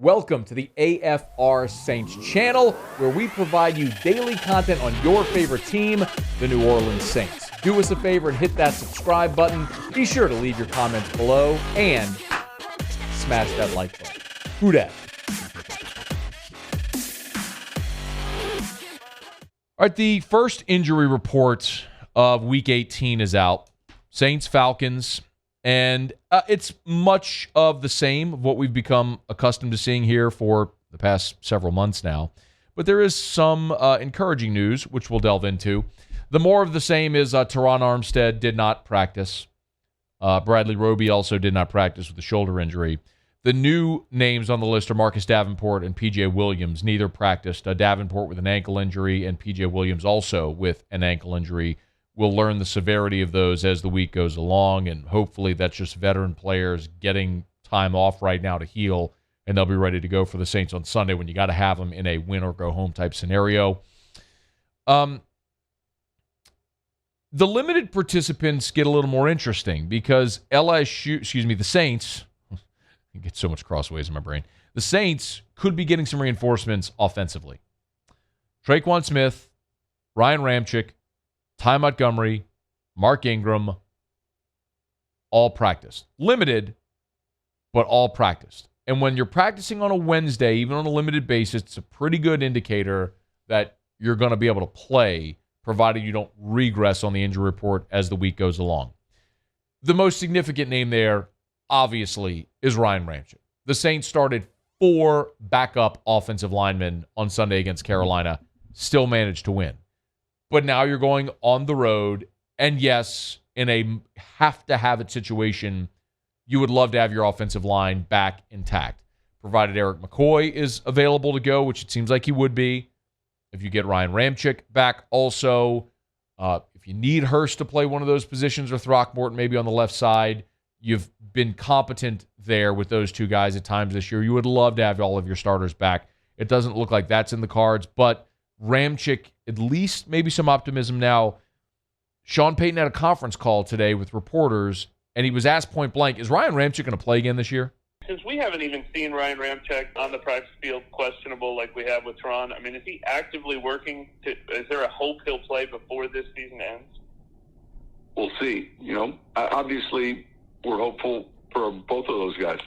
Welcome to the AFR Saints channel, where we provide you daily content on your favorite team, the New Orleans Saints. Do us a favor and hit that subscribe button. Be sure to leave your comments below and smash that like button. Who dat? All right, the first injury report of Week 18 is out. Saints, Falcons. And it's much of the same of what we've become accustomed to seeing here for the past several months now. But there is some encouraging news, which we'll delve into. The more of the same is Terron Armstead did not practice. Bradley Roby also did not practice with a shoulder injury. The new names on the list are Marcus Davenport and P.J. Williams. Neither practiced. Davenport with an ankle injury and P.J. Williams also with an ankle injury. We'll learn the severity of those as the week goes along, and hopefully that's just veteran players getting time off right now to heal, and they'll be ready to go for the Saints on Sunday when you got to have them in a win-or-go-home type scenario. The limited participants get a little more interesting because the Saints, I get so much crossways in my brain, the Saints could be getting some reinforcements offensively. Tre'Quan Smith, Ryan Ramczyk, Ty Montgomery, Mark Ingram, all practiced. Limited, but all practiced. And when you're practicing on a Wednesday, even on a limited basis, it's a pretty good indicator that you're going to be able to play, provided you don't regress on the injury report as the week goes along. The most significant name there, obviously, is Ryan Ramczyk. The Saints started 4 backup offensive linemen on Sunday against Carolina, still managed to win. But now you're going on the road, and yes, in a have-to-have-it situation, you would love to have your offensive line back intact, provided Eric McCoy is available to go, which it seems like he would be. If you get Ryan Ramczyk back also, if you need Hurst to play one of those positions or Throckmorton maybe on the left side, you've been competent there with those two guys at times this year. You would love to have all of your starters back. It doesn't look like that's in the cards, but Ramczyk, at least maybe some optimism now. Sean Payton had a conference call today with reporters, and he was asked point blank, is Ryan Ramczyk going to play again this year? Since we haven't even seen Ryan Ramczyk on the practice field questionable like we have with Terron, I mean, is he actively working? Is there a hope he'll play before this season ends? We'll see. Obviously, we're hopeful for both of those guys.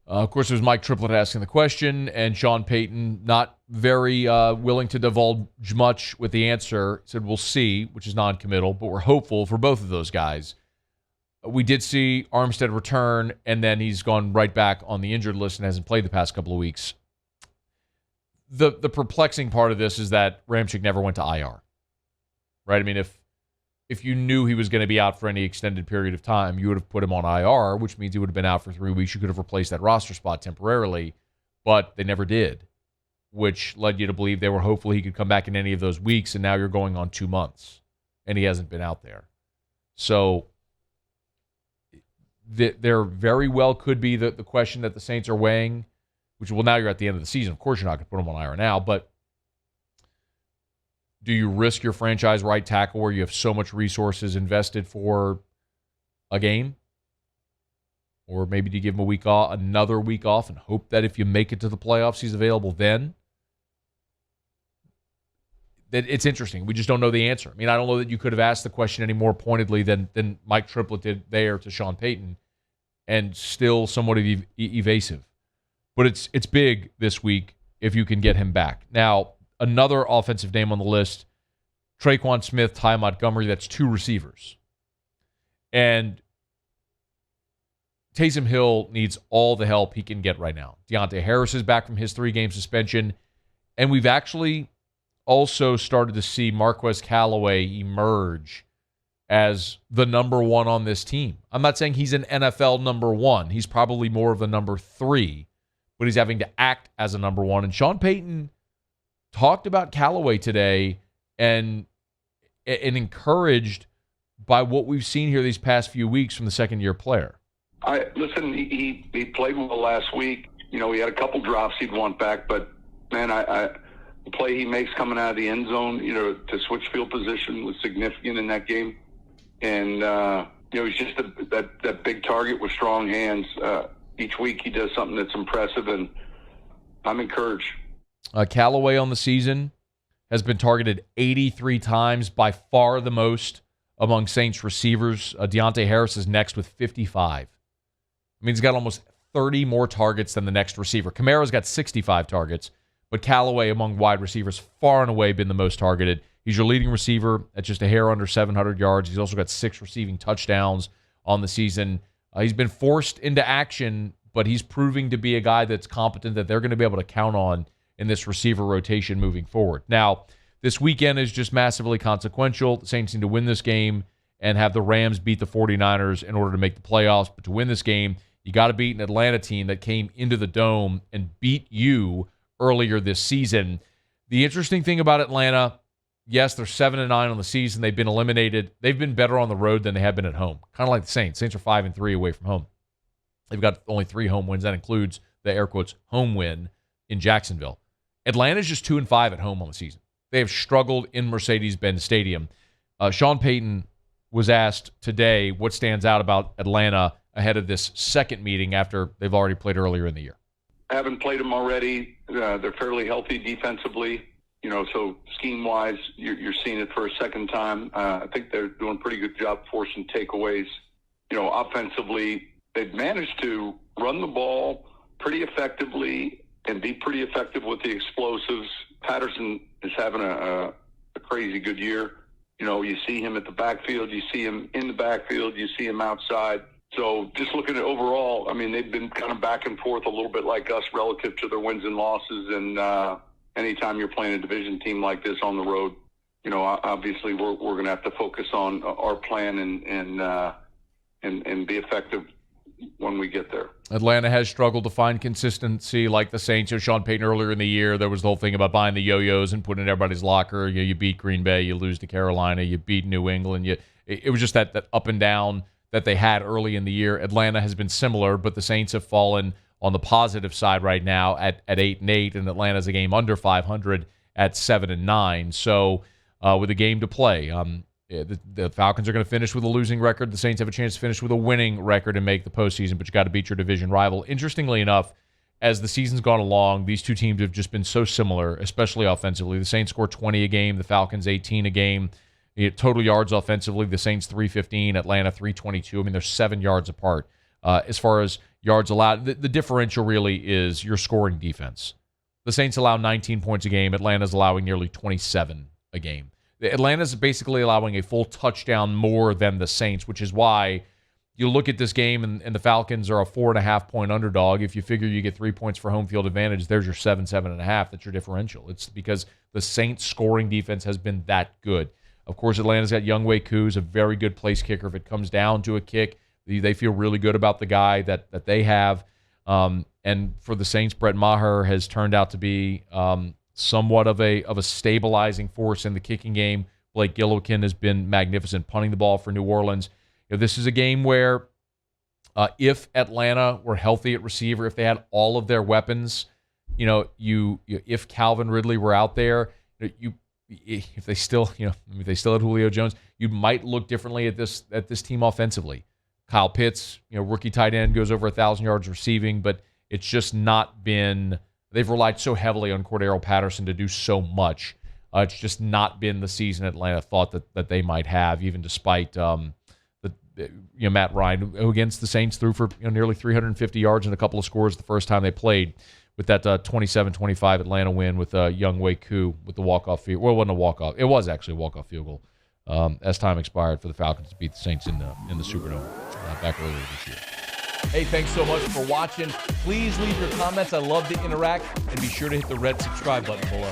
Of course, it was Mike Triplett asking the question, and Sean Payton not very willing to divulge much with the answer. Said, we'll see, which is non-committal, but we're hopeful for both of those guys. We did see Armstead return, and then he's gone right back on the injured list and hasn't played the past couple of weeks. The perplexing part of this is that Ramczyk never went to IR. Right? I mean, if you knew he was going to be out for any extended period of time, you would have put him on IR, which means he would have been out for 3 weeks. You could have replaced that roster spot temporarily, but they never did, which led you to believe they were hopeful he could come back in any of those weeks, and now you're going on 2 months, and he hasn't been out there. So there very well could be the question that the Saints are weighing, which, well, now you're at the end of the season. Of course, you're not going to put him on IR now, but do you risk your franchise right tackle where you have so much resources invested for a game? Or maybe do you give him a week off, another week off, and hope that if you make it to the playoffs, he's available then? That it's interesting. We just don't know the answer. I mean, I don't know that you could have asked the question any more pointedly than Mike Triplett did there to Sean Payton, and still somewhat evasive. But it's big this week if you can get him back. Now, another offensive name on the list, Tre'Quan Smith, Ty Montgomery, that's 2 receivers. And Taysom Hill needs all the help he can get right now. Deontay Harris is back from his 3-game suspension. And we've actually also started to see Marquez Callaway emerge as the number 1 on this team. I'm not saying he's an NFL number 1. He's probably more of a number 3. But he's having to act as a number 1. And Sean Payton talked about Callaway today and encouraged by what we've seen here these past few weeks from the second-year player. Listen, he played well last week. He had a couple drops he'd want back, but, man, the play he makes coming out of the end zone, to switch field position was significant in that game. And, he's just that big target with strong hands. each week he does something that's impressive, and I'm encouraged. Callaway on the season has been targeted 83 times, by far the most among Saints receivers. Deontay Harris is next with 55. I mean, he's got almost 30 more targets than the next receiver. Kamara's got 65 targets, but Callaway among wide receivers far and away been the most targeted. He's your leading receiver at just a hair under 700 yards. He's also got 6 receiving touchdowns on the season. He's been forced into action, but he's proving to be a guy that's competent, that they're going to be able to count on in this receiver rotation moving forward. Now, this weekend is just massively consequential. The Saints need to win this game and have the Rams beat the 49ers in order to make the playoffs. But to win this game, you got to beat an Atlanta team that came into the Dome and beat you earlier this season. The interesting thing about Atlanta, yes, they're 7-9 on the season. They've been eliminated. They've been better on the road than they have been at home. Kind of like the Saints. Saints are 5-3 away from home. They've got only 3 home wins. That includes the air quotes home win in Jacksonville. Atlanta's just 2-5 at home on the season. They have struggled in Mercedes-Benz Stadium. Sean Payton was asked today what stands out about Atlanta ahead of this second meeting after they've already played earlier in the year. Haven't played them already. They're fairly healthy defensively. So scheme-wise, you're seeing it for a second time. I think they're doing a pretty good job forcing takeaways. Offensively, they've managed to run the ball pretty effectively and be pretty effective with the explosives. Patterson is having a crazy good year. You see him at the backfield, you see him in the backfield, you see him outside. So just looking at overall, I mean, they've been kind of back and forth a little bit like us relative to their wins and losses. And anytime you're playing a division team like this on the road, obviously we're going to have to focus on our plan and be effective when we get there. Atlanta has struggled to find consistency like the Saints. Sean Payton earlier in the year, there was the whole thing about buying the yo-yos and putting in everybody's locker. You beat Green Bay, you lose to Carolina, you beat New England. It was just that up and down that they had early in the year. Atlanta has been similar, but the Saints have fallen on the positive side right now at 8-8, and Atlanta's a game under 500 at 7-9. So with a game to play, the Falcons are going to finish with a losing record. The Saints have a chance to finish with a winning record and make the postseason, but you got to beat your division rival. Interestingly enough, as the season's gone along, these two teams have just been so similar, especially offensively. The Saints score 20 a game, the Falcons 18 a game. Total yards offensively, the Saints 315, Atlanta 322. I mean, they're 7 yards apart. As far as yards allowed, the differential really is your scoring defense. The Saints allow 19 points a game. Atlanta's allowing nearly 27 a game. Atlanta's basically allowing a full touchdown more than the Saints, which is why you look at this game and the Falcons are a 4.5-point underdog. If you figure you get 3 points for home field advantage, there's your 7.5. That's your differential. It's because the Saints scoring defense has been that good. Of course, Atlanta's got Younghoe Koo, who's a very good place kicker. If it comes down to a kick, they feel really good about the guy that they have. And for the Saints, Brett Maher has turned out to be somewhat of a stabilizing force in the kicking game. Blake Gillikin has been magnificent punting the ball for New Orleans. This is a game where if Atlanta were healthy at receiver, if they had all of their weapons, if Calvin Ridley were out there, if they still had Julio Jones, you might look differently at this team offensively. Kyle Pitts, rookie tight end, goes over 1,000 yards receiving, but it's just not been. They've relied so heavily on Cordero Patterson to do so much. It's just not been the season Atlanta thought that they might have, even despite Matt Ryan, who against the Saints threw for nearly 350 yards and a couple of scores the first time they played, with that 27-25 Atlanta win with Younghoe Koo with the walk-off field. Well, it wasn't a walk-off. It was actually a walk-off field goal as time expired for the Falcons to beat the Saints in the Superdome back earlier this year. Hey, thanks so much for watching. Please leave your comments. I love to interact. And be sure to hit the red subscribe button below.